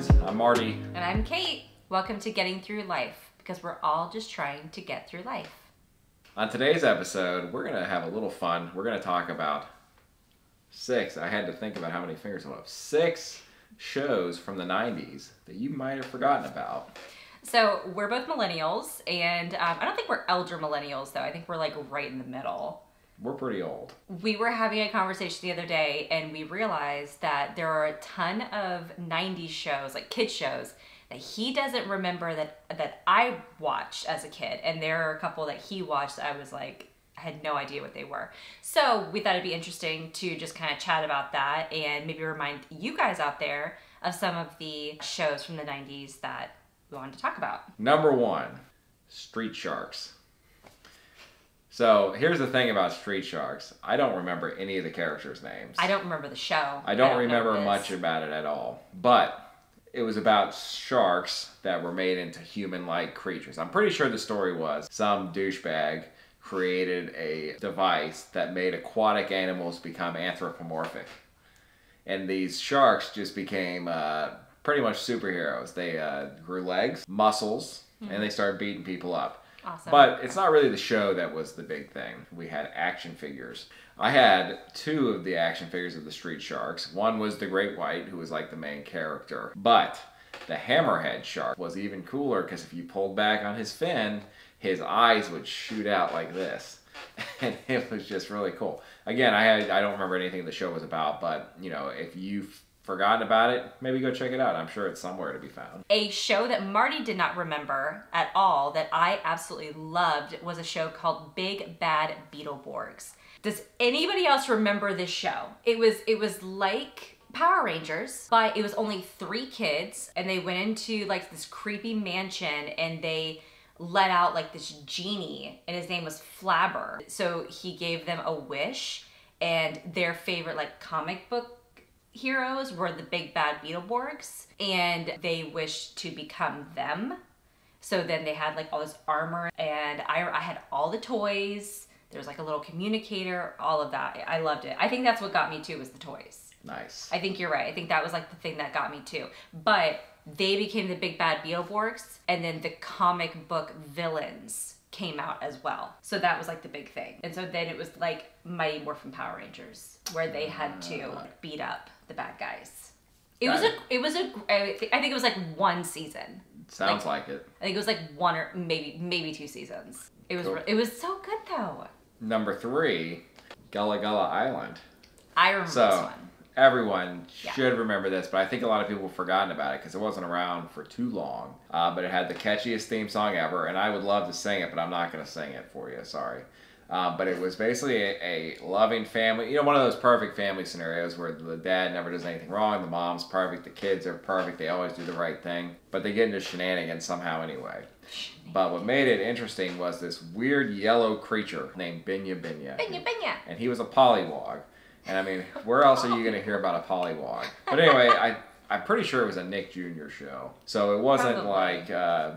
friends. I'm Marty. And I'm Kate. Welcome to Getting Through Life, because we're all just trying to get through life. On today's episode, we're going to have a little fun. We're going to talk about I had to think about how many fingers I have. 6 shows from the 90s that you might have forgotten about. So we're both millennials, and I don't think we're elder millennials, though. I think we're like right in the middle. We're pretty old. We were having a conversation the other day, and we realized that there are a ton of 90s shows, like kid shows, that he doesn't remember that I watched as a kid. And there are a couple that he watched that I was like, I had no idea what they were. So we thought it'd be interesting to just kind of chat about that and maybe remind you guys out there of some of the shows from the 90s that we wanted to talk about. Number 1, Street Sharks. So here's the thing about Street Sharks. I don't remember any of the characters' names. I don't remember the show. I don't remember much about it at all. But it was about sharks that were made into human-like creatures. I'm pretty sure the story was some douchebag created a device that made aquatic animals become anthropomorphic. And these sharks just became pretty much superheroes. They grew legs, muscles, and they started beating people up. Awesome. But it's not really the show that was the big thing. We had action figures. I had 2 of the action figures of the Street Sharks. One was the Great White, who was like the main character. But the Hammerhead Shark was even cooler because if you pulled back on his fin, his eyes would shoot out like this. And it was just really cool. Again, I don't remember anything the show was about, but you know, if you've forgotten about it, maybe go check it out. I'm sure it's somewhere to be found. A show that Marty did not remember at all that I absolutely loved was a show called Big Bad Beetleborgs. Does anybody else remember this show? It was like Power Rangers, but it was only 3 kids, and they went into like this creepy mansion, and they let out like this genie, and his name was Flabber. So he gave them a wish, and their favorite like comic book heroes were the Big Bad Beetleborgs, and they wished to become them. So then they had like all this armor, and I had all the toys. There was like a little communicator, all of that. I loved it. I think that's what got me too, was the toys. Nice. I think you're right. I think that was like the thing that got me too. But they became the Big Bad Beetleborgs, and then the comic book villains came out as well. So that was like the big thing. And so then it was like Mighty Morphin Power Rangers, where they had to beat up the bad guys. I think it was like 1 season. Sounds like it. I think it was like 1 or maybe 2 seasons. It was Cool. It was so good though. Number 3, Gullah Gullah Island. I remember this one. Everyone should remember this, but I think a lot of people have forgotten about it because it wasn't around for too long. But it had the catchiest theme song ever, and I would love to sing it, but I'm not going to sing it for you, sorry. But it was basically a loving family, you know, one of those perfect family scenarios where the dad never does anything wrong, the mom's perfect, the kids are perfect, they always do the right thing, but they get into shenanigans somehow anyway. But what made it interesting was this weird yellow creature named Binya Binya. Binya Binya. And he was a pollywog. And I mean, where else are you going to hear about a pollywog? But anyway, I'm pretty sure it was a Nick Jr. show. So it wasn't like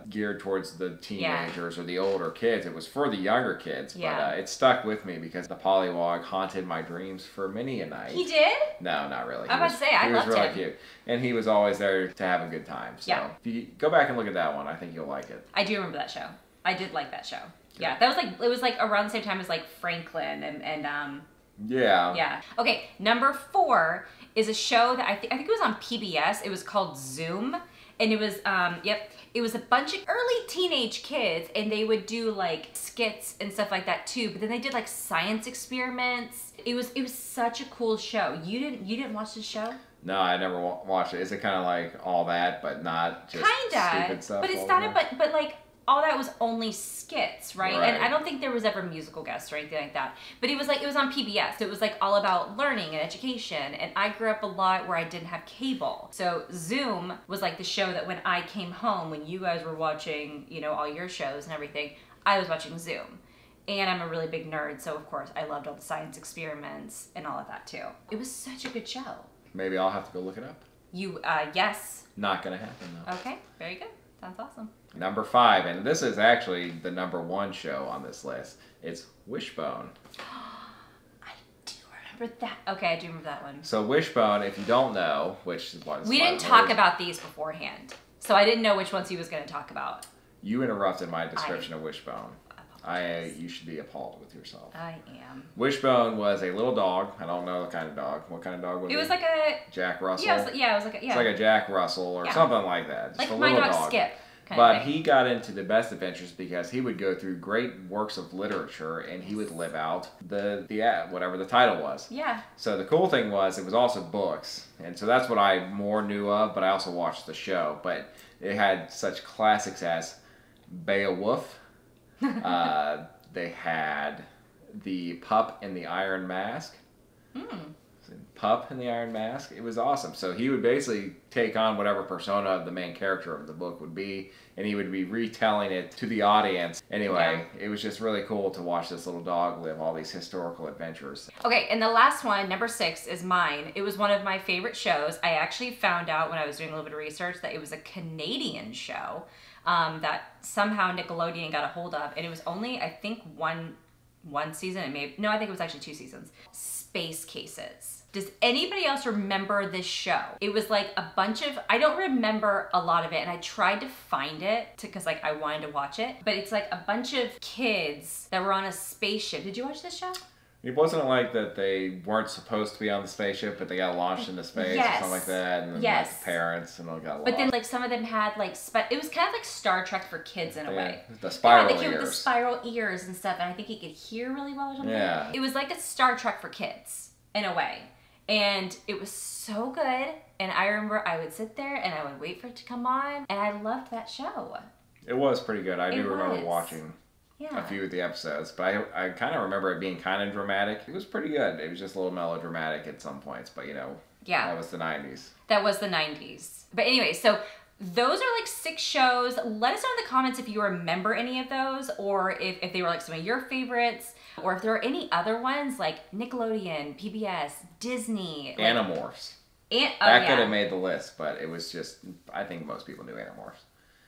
geared towards the teenagers or the older kids. It was for the younger kids. But it stuck with me because the pollywog haunted my dreams for many a night. He did? No, not really. I was about to say, I loved him. He was really cute. And he was always there to have a good time. So if you go back and look at that one, I think you'll like it. I do remember that show. I did like that show. Yeah, that was like, it was like around the same time as like Franklin and yeah. Yeah. Okay, number 4 is a show that I think it was on PBS. It was called Zoom, and it was it was a bunch of early teenage kids, and they would do like skits and stuff like that too. But then they did like science experiments. It was such a cool show. You didn't watch this show? No, I never watched it. Is it kind of like all that, but not just stupid stuff? But it's not. But like all that was only skits, right? Right? And I don't think there was ever musical guests or anything like that. But it was on PBS. So it was like all about learning and education. And I grew up a lot where I didn't have cable. So Zoom was like the show that when I came home, when you guys were watching, you know, all your shows and everything, I was watching Zoom. And I'm a really big nerd, so of course I loved all the science experiments and all of that too. It was such a good show. Maybe I'll have to go look it up. Yes. Not gonna happen though. Okay, very good. Sounds awesome. Number 5, and this is actually the number 1 show on this list. It's Wishbone. I do remember that. Okay, I do remember that one. So Wishbone, if you don't know, which is what we didn't talk about these beforehand, so I didn't know which ones he was going to talk about. You interrupted my description of Wishbone. You should be appalled with yourself. I am. Wishbone was a little dog. I don't know the kind of dog. What kind of dog was it? It was like a Jack Russell. Yeah, it was like a It's like a Jack Russell or something like that. Just like a my little dog Skip. But he got into the best adventures because he would go through great works of literature and he would live out the whatever the title was. Yeah. So the cool thing was it was also books, and so that's what I more knew of. But I also watched the show. But it had such classics as Beowulf. They had the Pup in the Iron Mask. Pup in the Iron Mask. It was awesome. So he would basically take on whatever persona of the main character of the book would be, and he would be retelling it to the audience. Anyway, it was just really cool to watch this little dog live all these historical adventures. Okay, and the last one, number 6, is mine. It was one of my favorite shows. I actually found out when I was doing a little bit of research that it was a Canadian show that somehow Nickelodeon got a hold of, and it was only, I think, one season. I think it was actually 2 seasons. Space Cases. Does anybody else remember this show? It was like a bunch of, I don't remember a lot of it, and I tried to find it because like I wanted to watch it, but it's like a bunch of kids that were on a spaceship. Did you watch this show? It wasn't like that they weren't supposed to be on the spaceship, but they got launched into space or something like that, and then like the parents and all got lost. But then like some of them had like, it was kind of like Star Trek for kids in a way. The spiral the kid ears. with the spiral ears and stuff, and I think he could hear really well or something. Yeah. It was like a Star Trek for kids in a way. And it was so good, and I remember I would sit there and I would wait for it to come on, and I loved that show. It was pretty good. I do remember watching a few of the episodes, but I kind of remember it being kind of dramatic. It was pretty good. It was just a little melodramatic at some points, but you know, that was the 90s. That was the 90s. But anyway, so those are like 6 shows. Let us know in the comments if you remember any of those, or if they were like some of your favorites, or if there are any other ones like Nickelodeon, PBS, Disney. Animorphs. That could have made the list, but it was just, I think most people knew Animorphs.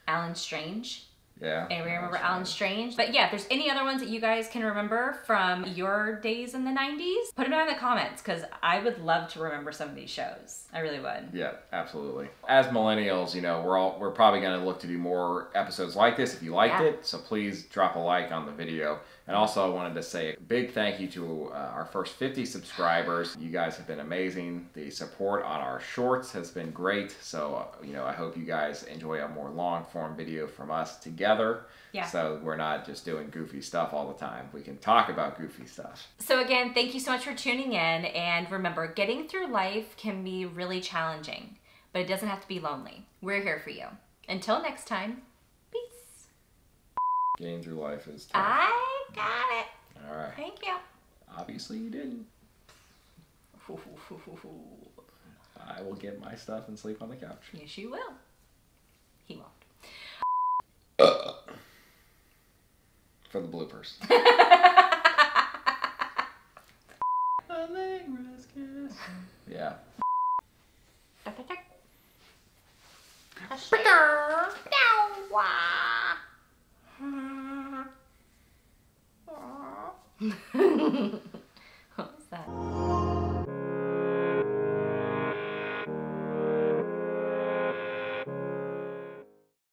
Alan Strange. Yeah. And we remember Alan Strange. But yeah, if there's any other ones that you guys can remember from your days in the 90s, put them down in the comments, because I would love to remember some of these shows. I really would. Yeah, absolutely. As millennials, you know, we're probably going to look to do more episodes like this if you liked it. So please drop a like on the video. And also I wanted to say a big thank you to our first 50 subscribers. You guys have been amazing. The support on our shorts has been great. So, you know, I hope you guys enjoy a more long form video from us together. Yeah. So we're not just doing goofy stuff all the time. We can talk about goofy stuff. So again, thank you so much for tuning in. And remember, getting through life can be really challenging, but it doesn't have to be lonely. We're here for you. Until next time, peace. Getting through life is tough. I got it. All right. Thank you. Obviously you didn't. I will get my stuff and sleep on the couch. Yes, you will. He won't. For the bloopers. Yeah.